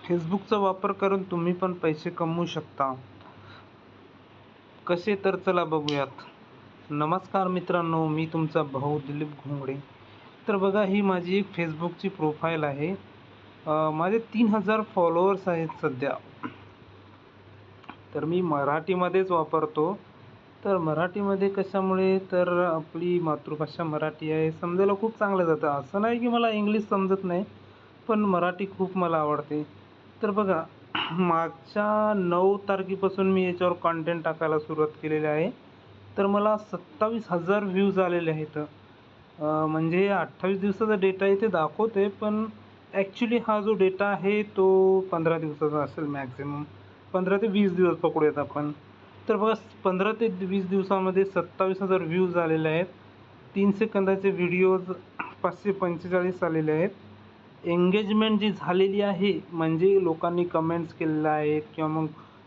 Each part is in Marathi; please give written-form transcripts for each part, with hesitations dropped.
फेसबुकचा वापर करून तुम्ही पण पैसे कमवू शकता. कसे तर चला बघूयात. नमस्कार मित्रांनो, मी तुमचा भाऊ दिलीप घोंगडे. तर बघा, ही माझी एक फेसबुकची प्रोफाईल आहे. माझे 3000 फॉलोअर्स आहेत सध्या. तर मी मराठीमध्येच वापरतो. तर मराठीमध्ये कशामुळे, तर आपली मातृभाषा मराठी आहे, समजायला खूप चांगलं जातं. असं नाही की मला इंग्लिश समजत नाही, पण मराठी खूप मला आवडते. तर बघा, मागच्या 9 तारखेपासून मी याच्यावर कंटेंट टाकायला सुरुवात केलेली आहे. तर मला 27,000 व्ह्यूज आलेले आहेत. म्हणजे 28 दिवसाचा डेटा इथे दाखवते, पण ॲक्च्युली हा जो डेटा आहे तो 15 दिवसाचा असेल मॅक्सिमम. 15 ते 20 दिवस पकडूयात आपण. तर बघा, 15 ते 20 दिवसामध्ये 27,000 व्ह्यूज आलेले आहेत. 3 सेकंदाचे व्हिडिओज 545 आलेले आहेत. एंगेजमेंट जी झालेली आहे, म्हणजे लोकांनी कमेंट्स केलेल्या आहेत किंवा मग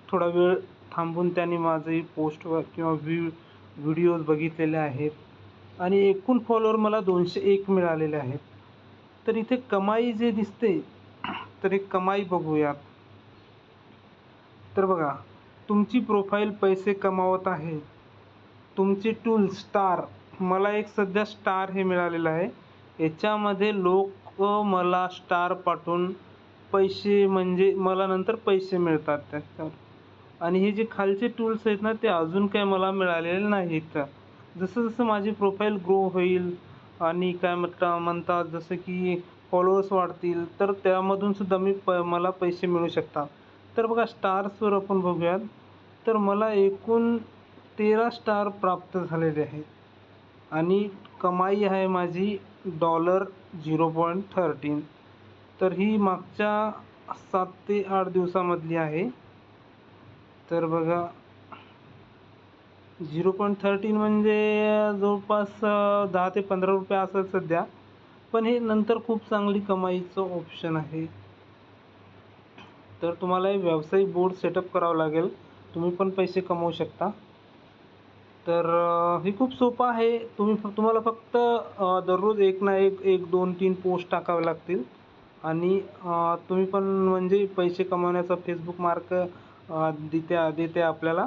थोडा वेळ थांबून त्यांनी माझी पोस्ट किंवा व्हिडिओज बघितलेले आहेत आणि एकूण फॉलोअर मला 201 मिळालेले आहेत. तर इथे कमाई जे दिसते, तर एक कमाई बघूयात. तर बघा, तुमची प्रोफाईल पैसे कमावत आहे. तुमचे टूल स्टार, मला एक सध्या स्टार हे मिळालेलं आहे. याच्यामध्ये लोक मला स्टार पाठवून पैसे, म्हणजे मला नंतर पैसे मिळतात त्याच्यावर. आणि हे जे खालचे टूल्स आहेत ना, ते अजून काही मला मिळालेले नाहीत. जसं जसं माझी प्रोफाईल ग्रो होईल आणि काय म्हणतात, जसं की फॉलोअर्स वाढतील, तर त्यामधून सुद्धा मला पैसे मिळू शकतात. तर बघा, स्टार्सवर आपण बघूयात. तर मला एकूण 13 स्टार प्राप्त झालेले आहेत आणि कमाई आहे माझी $0.13. तर ही मागच्या 7 ते 8 दिवसामधली आहे. तर बघा, 0.13 म्हणजे जवळपास 10 ते 15 रुपये असेल सध्या. पण हे नंतर खूप चांगली कमाईचं ऑप्शन आहे. तर तुम्हाला एक व्यावसायिक बोर्ड सेटअप करावं लागेल. तुम्ही पण पैसे कमवू शकता. तर हे खूप सोपं आहे. तुम्हाला फक्त दररोज एक ना एक, 1, 2, 3 पोस्ट टाकावे लागतील आणि तुम्ही पण म्हणजे पैसे कमवण्याचा फेसबुक मार्ग देते आपल्याला.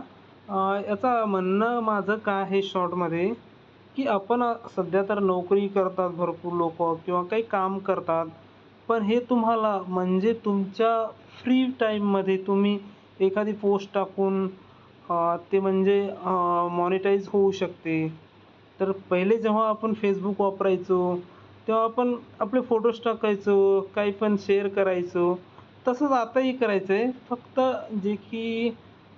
याचं म्हणणं माझं काय आहे शॉर्टमध्ये, की आपण सध्या तर नोकरी करतात भरपूर लोकं किंवा काही काम करतात. पण हे तुम्हाला म्हणजे तुमच्या फ्री टाईममध्ये तुम्ही एखादी पोस्ट टाकून ते म्हणजे मॉनिटाईज होऊ शकते. तर पहिले जेव्हा आपण फेसबुक वापरायचो, तेव्हा आपण आपले फोटोज टाकायचो, काही पण शेअर करायचो. तसंच आताही करायचं आहे. फक्त जे की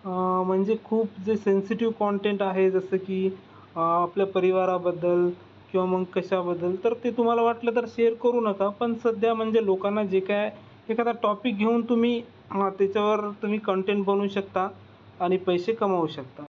म्हणजे खूप जे सेन्सिटिव्ह कॉन्टेंट आहे, जसं की आपल्या परिवाराबद्दल किंवा मग कशाबद्दल, तर ते तुम्हाला वाटलं तर शेअर करू नका. पण सध्या म्हणजे लोकांना जे काय एखादा टॉपिक घेऊन तुम्ही त्याच्यावर तुम्ही कंटेंट बनवू शकता आणि पैसे कमवू शकता.